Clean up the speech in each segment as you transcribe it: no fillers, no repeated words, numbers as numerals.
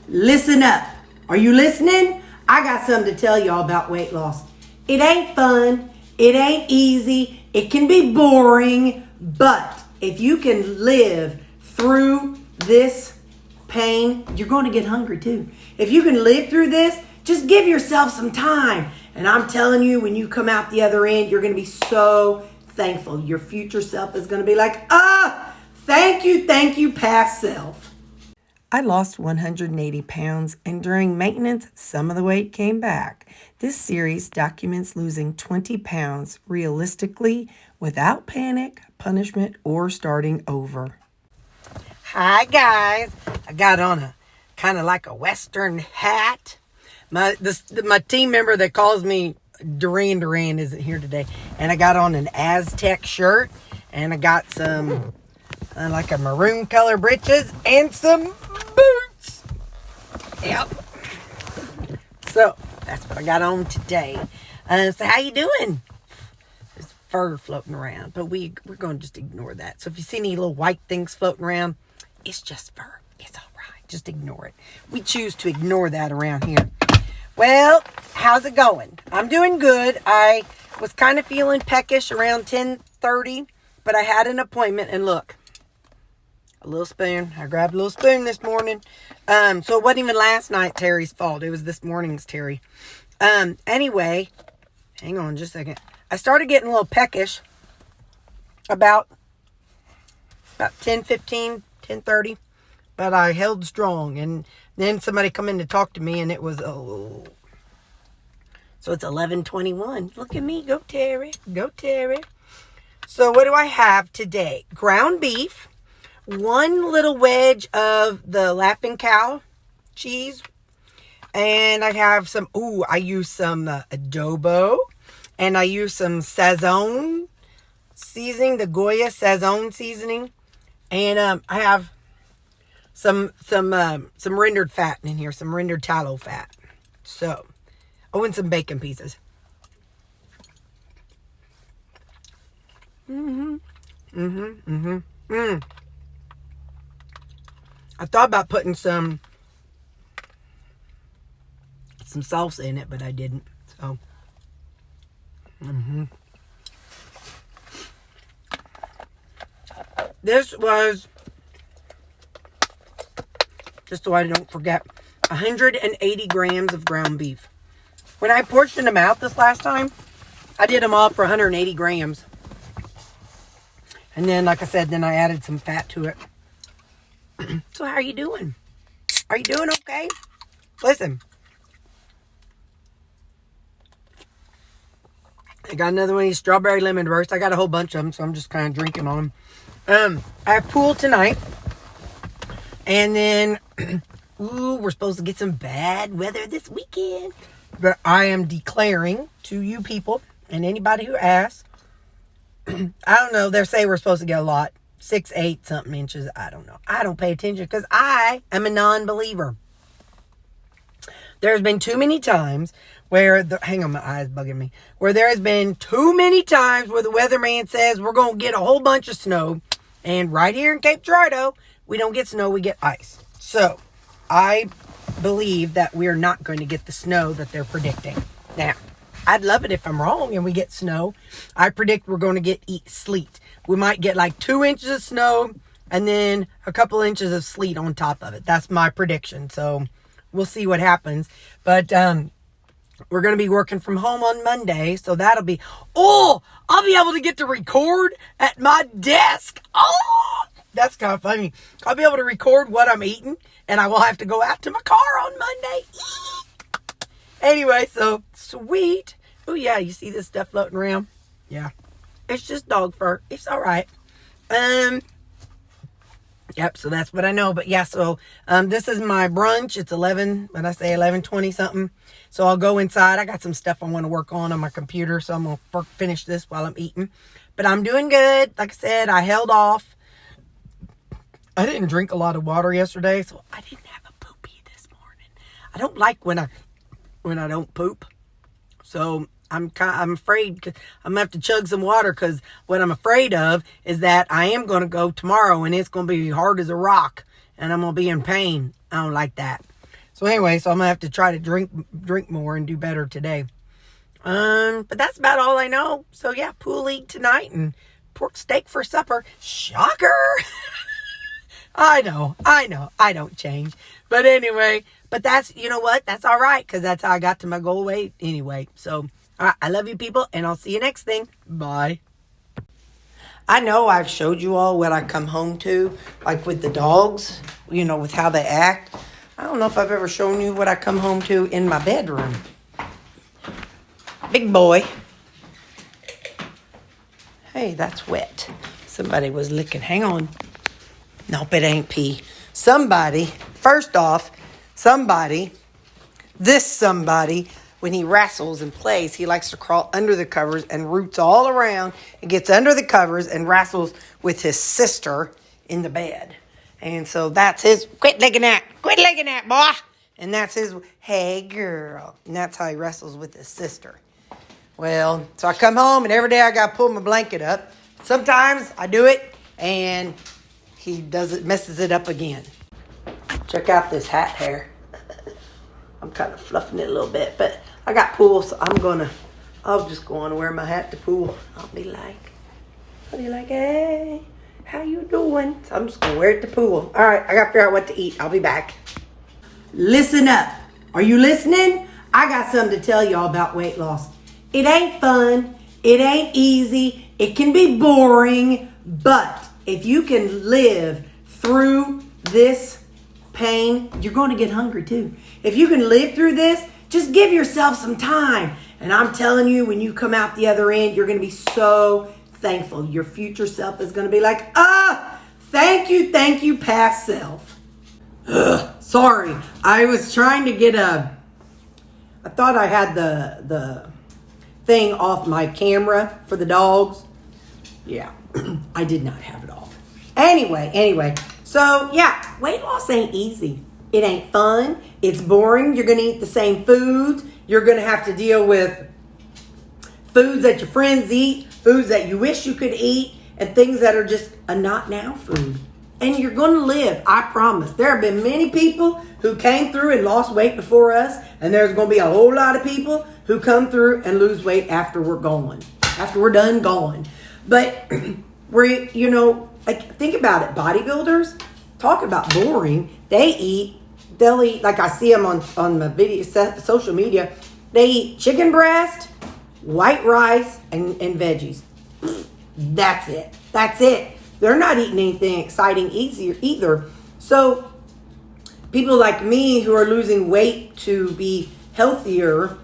Listen up. Are you listening? I got something to tell y'all about weight loss. It ain't fun. It ain't easy. It can be boring. But if you can live through this pain, you're going to get hungry too. If you can live through this, just give yourself some time. And I'm telling you, when you come out the other end, you're going to be so thankful. Your future self is going to be like, thank you, past self. I lost 180 pounds, and during maintenance, some of the weight came back. This series documents losing 20 pounds realistically without panic, punishment, or starting over. Hi, guys. I got on a kind of like a Western hat. My team member that calls me Duran isn't here today. And I got on an Aztec shirt, and I got some like a maroon color breeches and some boots. Yep. So that's what I got on today. So how you doing? There's fur floating around, but we're going to just ignore that. So if you see any little white things floating around, it's just fur. It's all right. Just ignore it. We choose to ignore that around here. Well, how's it going? I'm doing good. I was kind of feeling peckish around 10:30, but I had an appointment, and look. A little spoon. I grabbed a little spoon this morning. So it wasn't even last night Terry's fault. It was this morning's Terry. Anyway, hang on just a second. I started getting a little peckish about 10:15, 10:30. But I held strong. And then somebody come in to talk to me, and it was, so it's 11:21. Look at me. Go, Terry. Go, Terry. So what do I have today? Ground beef. One little wedge of the Laughing Cow cheese. And I have some, I use some adobo. And I use some Sazon seasoning, the Goya Sazon seasoning. And I have some rendered fat in here, some rendered tallow fat. So, and some bacon pieces. I thought about putting some salsa in it, but I didn't. So, this was, just so I don't forget, 180 grams of ground beef. When I portioned them out this last time, I did them all for 180 grams. And then, like I said, then I added some fat to it. So how are you doing? Are you doing okay? Listen. I got another one of these strawberry lemon bursts. I got a whole bunch of them, so I'm just kind of drinking on them. I have pool tonight. And then, we're supposed to get some bad weather this weekend. But I am declaring to you people and anybody who asks, I don't know, they say we're supposed to get a lot. 6, 8 something inches. I don't know. I don't pay attention because I am a non-believer. There's been too many times where hang on, my eye's bugging me. Where there has been too many times where the weatherman says we're going to get a whole bunch of snow. And right here in Cape Girardeau, we don't get snow, we get ice. So, I believe that we're not going to get the snow that they're predicting. Now, I'd love it if I'm wrong and we get snow. I predict we're going to get sleet. We might get like 2 inches of snow and then a couple inches of sleet on top of it. That's my prediction. So we'll see what happens. But we're going to be working from home on Monday. So that'll be, I'll be able to get to record at my desk. That's kind of funny. I'll be able to record what I'm eating and I will have to go out to my car on Monday. Anyway, so sweet. Oh yeah, you see this stuff floating around? Yeah. It's just dog fur. It's all right. Yep, so that's what I know. But yeah, so this is my brunch. It's 11:20 something. So I'll go inside. I got some stuff I want to work on my computer. So I'm going to finish this while I'm eating. But I'm doing good. Like I said, I held off. I didn't drink a lot of water yesterday. So I didn't have a poopy this morning. I don't like when I don't poop. So I'm afraid I'm going to have to chug some water because what I'm afraid of is that I am going to go tomorrow and it's going to be hard as a rock and I'm going to be in pain. I don't like that. So anyway, so I'm gonna have to try to drink more and do better today. But that's about all I know. So yeah, pool league tonight and pork steak for supper. Shocker! I know, I don't change. But anyway, but that's, you know what? That's all right, because that's how I got to my goal weight anyway. So, all right, I love you people, and I'll see you next thing. Bye. I know I've showed you all what I come home to, like with the dogs, you know, with how they act. I don't know if I've ever shown you what I come home to in my bedroom. Big boy. Hey, that's wet. Somebody was licking. Hang on. Nope, it ain't pee. Somebody, this somebody, when he wrestles and plays, he likes to crawl under the covers and roots all around and gets under the covers and wrestles with his sister in the bed. And so that's his, quit licking that, boy. And that's his, hey girl. And that's how he wrestles with his sister. Well, so I come home and every day I got to pull my blanket up. Sometimes I do it and he messes it up again. Check out this hat hair. I'm kind of fluffing it a little bit, but I got pool, so I'll just go on and wear my hat to pool. I'll be like, hey, how you doing? So I'm just going to wear it to pool. All right, I got to figure out what to eat. I'll be back. Listen up. Are you listening? I got something to tell y'all about weight loss. It ain't fun. It ain't easy. It can be boring, but if you can live through this pain, you're going to get hungry too. If you can live through this, just give yourself some time. And I'm telling you, when you come out the other end, you're going to be so thankful. Your future self is going to be like, thank you, past self. Sorry. I was trying to get I thought I had the thing off my camera for the dogs. Yeah, I did not have it off. Anyway, so yeah, weight loss ain't easy. It ain't fun. It's boring. You're going to eat the same foods. You're going to have to deal with foods that your friends eat, foods that you wish you could eat, and things that are just a not now food. And you're going to live, I promise. There have been many people who came through and lost weight before us, and there's going to be a whole lot of people who come through and lose weight after we're gone, after we're done gone. But we're, like, think about it. Bodybuilders, talk about boring. They'll eat, like I see them on my video, social media. They eat chicken breast, white rice, and veggies. That's it. They're not eating anything exciting either. So people like me who are losing weight to be healthier,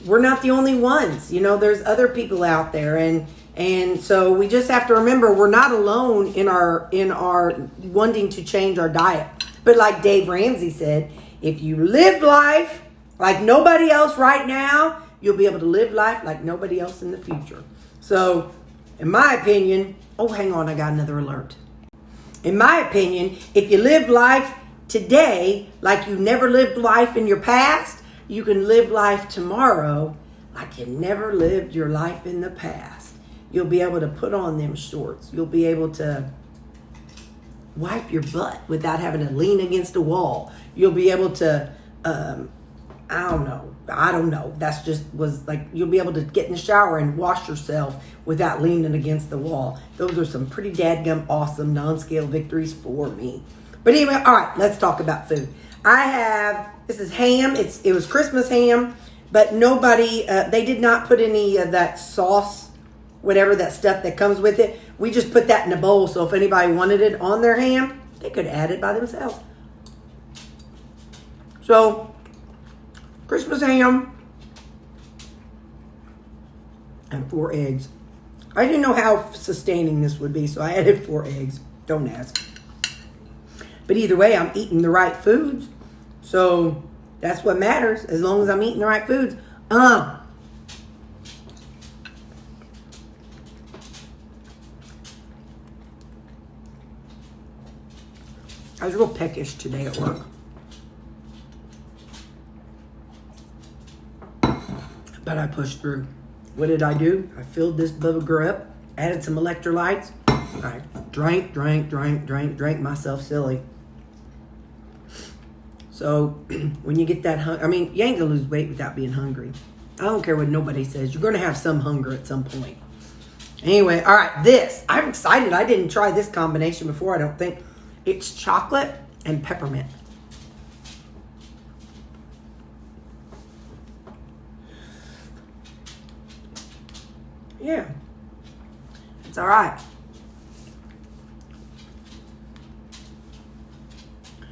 we're not the only ones. There's other people out there, and so we just have to remember we're not alone in our wanting to change our diet. But like Dave Ramsey said, if you live life like nobody else right now, you'll be able to live life like nobody else in the future. So, in my opinion, hang on, I got another alert. In my opinion, if you live life today like you never lived life in your past, you can live life tomorrow like you never lived your life in the past. You'll be able to put on them shorts. You'll be able to wipe your butt without having to lean against a wall. You'll be able to, I don't know. You'll be able to get in the shower and wash yourself without leaning against the wall. Those are some pretty dadgum awesome non-scale victories for me. But anyway, all right, let's talk about food. This is ham. It was Christmas ham, but nobody, they did not put any of that sauce, whatever that stuff that comes with it. We just put that in a bowl, so if anybody wanted it on their ham, they could add it by themselves. So, Christmas ham and 4 eggs. I didn't know how sustaining this would be, so I added 4 eggs. Don't ask. But either way, I'm eating the right foods. So that's what matters, as long as I'm eating the right foods. I was real peckish today at work. But I pushed through. What did I do? I filled this bugger up, added some electrolytes. I drank myself silly. So when you get that, I mean, you ain't gonna lose weight without being hungry. I don't care what nobody says. You're gonna have some hunger at some point. Anyway, all right, this. I'm excited. I didn't try this combination before, I don't think. It's chocolate and peppermint. Yeah. It's all right.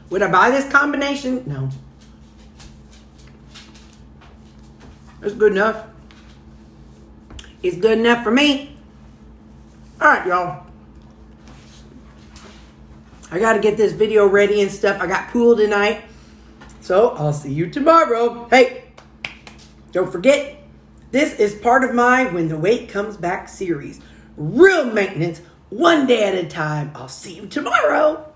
Would I buy this combination? No. It's good enough. It's good enough for me. All right, y'all. I got to get this video ready and stuff. I got pool tonight. So I'll see you tomorrow. Hey, don't forget, this is part of my When the Weight Comes Back series. Real maintenance, one day at a time. I'll see you tomorrow.